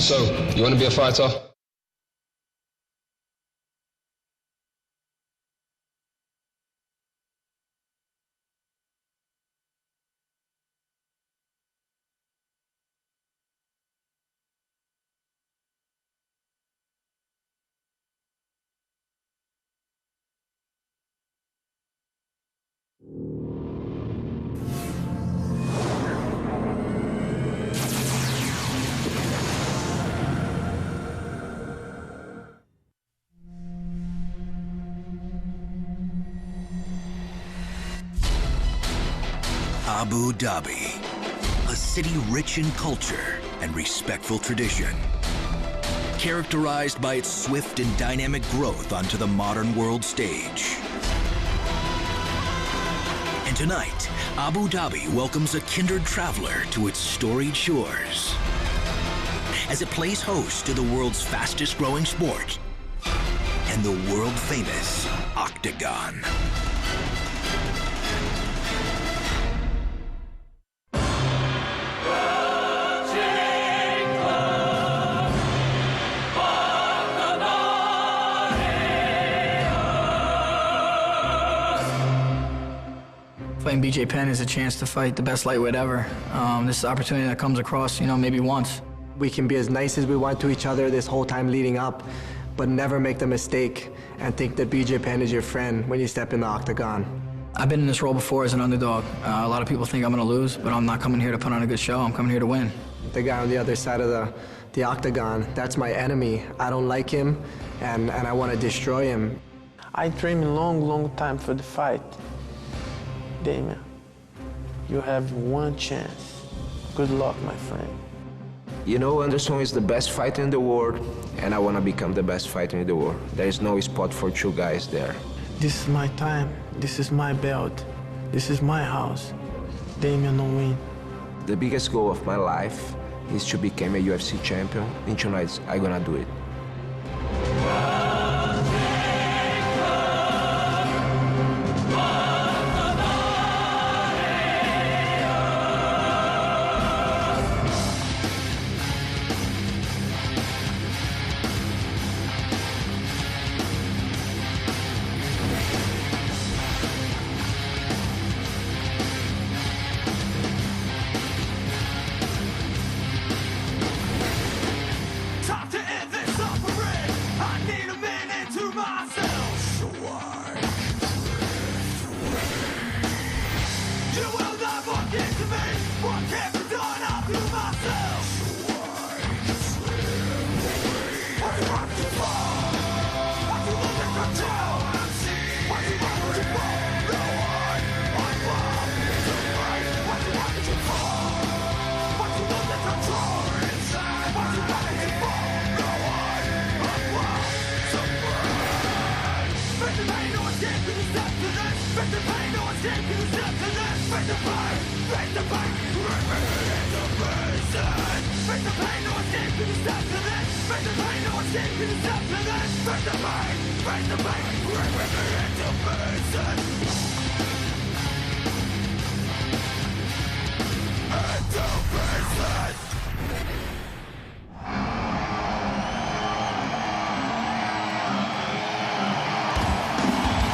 So, you want to be a fighter? Abu Dhabi, a city rich in culture and respectful tradition, characterized by its swift and dynamic growth onto the modern world stage. And tonight, Abu Dhabi welcomes a kindred traveler to its storied shores as it plays host to the world's fastest growing sport and the world-famous Octagon. Fighting BJ Penn is a chance to fight the best lightweight ever. This is an opportunity that comes across, maybe once. We can be as nice as we want to each other this whole time leading up, but never make the mistake and think that BJ Penn is your friend when you step in the octagon. I've been in this role before as an underdog. A lot of people think I'm going to lose, but I'm not coming here to put on a good show. I'm coming here to win. The guy on the other side of the octagon, that's my enemy. I don't like him, and I want to destroy him. I trained a long time for the fight. Damian, you have one chance. Good luck, my friend. Anderson is the best fighter in the world, and I want to become the best fighter in the world. There is no spot for two guys there. This is my time. This is my belt. This is my house. Damian, no win. The biggest goal of my life is to become a UFC champion, and tonight I'm gonna do it.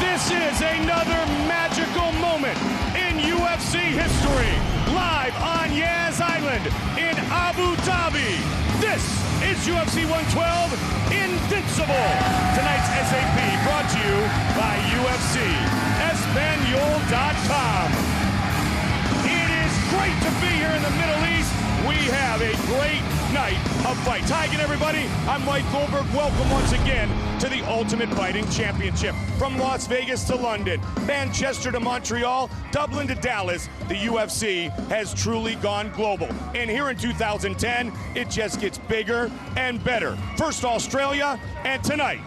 This is another magical moment in UFC history. Live on Yas Island in Abu Dhabi. This is UFC 112 Invincible. Tonight's SAP brought to you by UFC Espanol.com. It is great to be here in the Middle East. We have a great night of fights. Hi again, everybody. I'm Mike Goldberg. Welcome once again to the Ultimate Fighting Championship. From Las Vegas to London, Manchester to Montreal, Dublin to Dallas, the UFC has truly gone global. And here in 2010, it just gets bigger and better. First Australia, and tonight,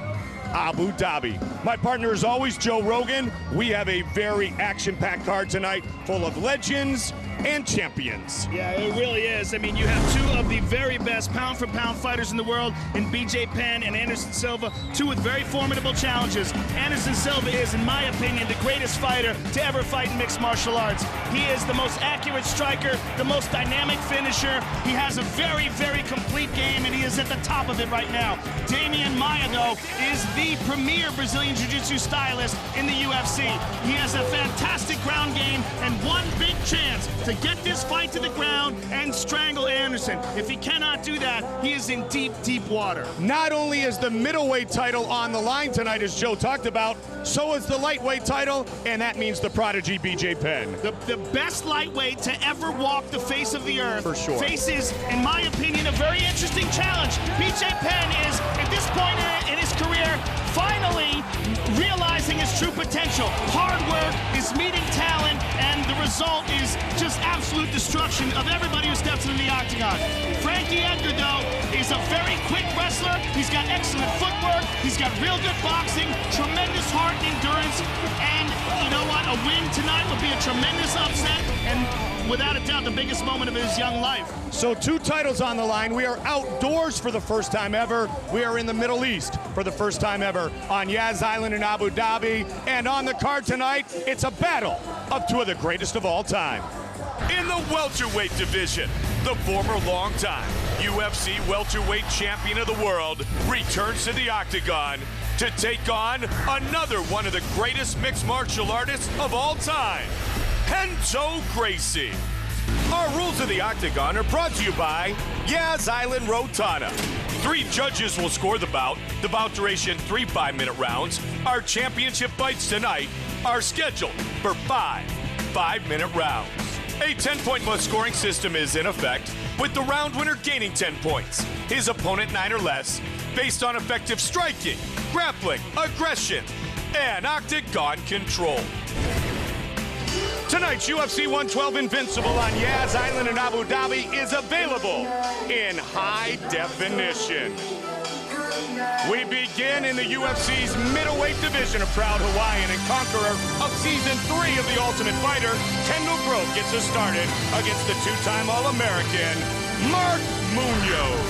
Abu Dhabi. My partner is always Joe Rogan. We have a very action-packed card tonight full of legends and champions. Yeah, it really is. I mean, you have two of the very best pound-for-pound fighters in the world in BJ Penn and Anderson Silva, two with very formidable challenges. Anderson Silva is, in my opinion, the greatest fighter to ever fight in mixed martial arts. He is the most accurate striker, the most dynamic finisher. He has a very, very complete game, and he is at the top of it right now. Damian Maia, though, is the premier Brazilian Jiu-Jitsu stylist in the UFC. He has a fantastic ground game and one big chance to get this fight to the ground and strangle Anderson. If he cannot do that, he is in deep, deep water. Not only is the middleweight title on the line tonight, as Joe talked about, so is the lightweight title, and that means the prodigy BJ Penn. The best lightweight to ever walk the face of the earth. For sure. Faces, in my opinion, a very interesting challenge. BJ Penn is, at this point in his career, finally realizing his true potential. Hard work is meeting talent, and the result is just absolute destruction of everybody who steps into the octagon. Frankie Edgar, though, is a very quick wrestler. He's got excellent footwork. He's got real good boxing, tremendous heart and endurance, and you know what? A win tonight would be a tremendous upset, and without a doubt, the biggest moment of his young life. So 2 titles on the line. We are outdoors for the first time ever. We are in the Middle East for the first time ever on Yas Island in Abu Dhabi. And on the card tonight, it's a battle of 2 of the greatest of all time. In the welterweight division, the former longtime UFC welterweight champion of the world returns to the octagon to take on another one of the greatest mixed martial artists of all time, Renzo Gracie. Our rules of the octagon are brought to you by Yas Island Rotana. 3 judges will score the bout duration 3 5-minute rounds. Our championship fights tonight are scheduled for 5 5-minute rounds. A 10-point must scoring system is in effect, with the round winner gaining 10 points, his opponent 9 or less, based on effective striking, grappling, aggression, and octagon control. Tonight's UFC 112 Invincible on Yas Island in Abu Dhabi is available in high definition. We begin in the UFC's middleweight division. A proud Hawaiian and conqueror of Season 3 of The Ultimate Fighter, Kendall Grove gets us started against the 2-time All-American, Mark Munoz.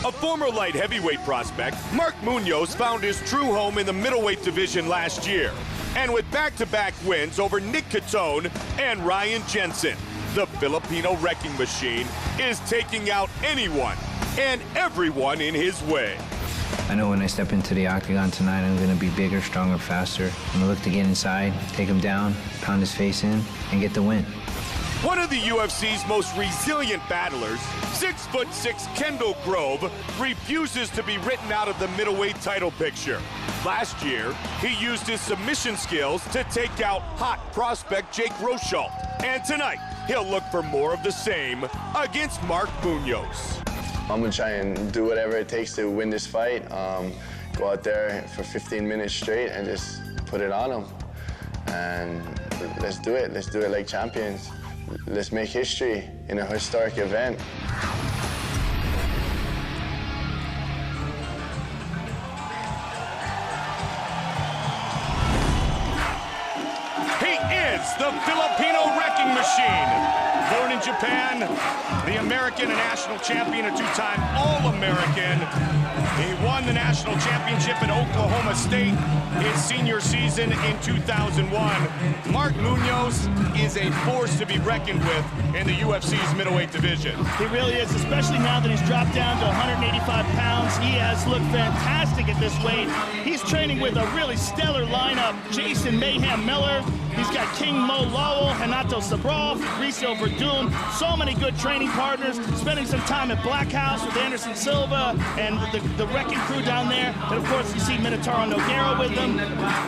A former light heavyweight prospect, Mark Munoz found his true home in the middleweight division last year. And with back-to-back wins over Nick Catone and Ryan Jensen, the Filipino wrecking machine is taking out anyone and everyone in his way. I know when I step into the octagon tonight, I'm going to be bigger, stronger, faster. I'm going to look to get inside, take him down, pound his face in, and get the win. One of the UFC's most resilient battlers, 6'6" Kendall Grove, refuses to be written out of the middleweight title picture. Last year, he used his submission skills to take out hot prospect Jake Rochalt. And tonight, he'll look for more of the same against Mark Munoz. I'm gonna try and do whatever it takes to win this fight. Go out there for 15 minutes straight and just put it on them. And let's do it. Let's do it like champions. Let's make history in a historic event. He is the Filipino wrecking machine. Born in Japan, the American and national champion, a 2-time All-American. He won the national championship at Oklahoma State his senior season in 2001. Mark Munoz is a force to be reckoned with in the UFC's middleweight division. He really is, especially now that he's dropped down to 185 pounds. He has looked fantastic at this weight. He's training with a really stellar lineup. Jason Mayhem Miller. He's got King Mo Lowell, Renato Sabral, Fabricio Verdum. So many good training partners. Spending some time at Black House with Anderson Silva and the wrecking crew down there. And of course, you see Minotauro Nogueira with them.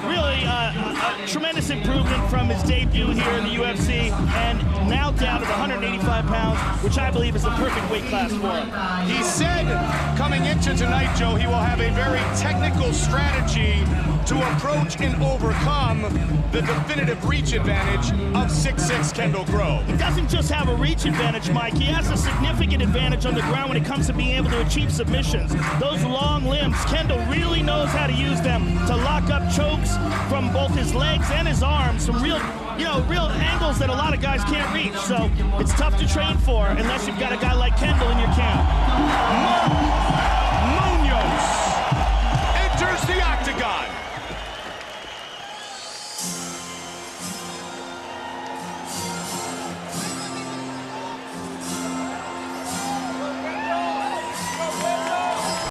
Really a tremendous improvement from his debut here in the UFC, and now down to the 185 pounds, which I believe is the perfect weight class for him. He said coming into tonight, Joe, he will have a very technical strategy to approach and overcome the definitive reach advantage of 6'6" Kendall Grove. He doesn't just have a reach advantage, Mike. He has a significant advantage on the ground when it comes to being able to achieve submissions. Those long limbs, Kendall really knows how to use them to lock up chokes from both his legs and his arms. Some real you know, real angles that a lot of guys can't reach. So it's tough to train for unless you've got a guy like Kendall in your camp. Munoz enters the octagon.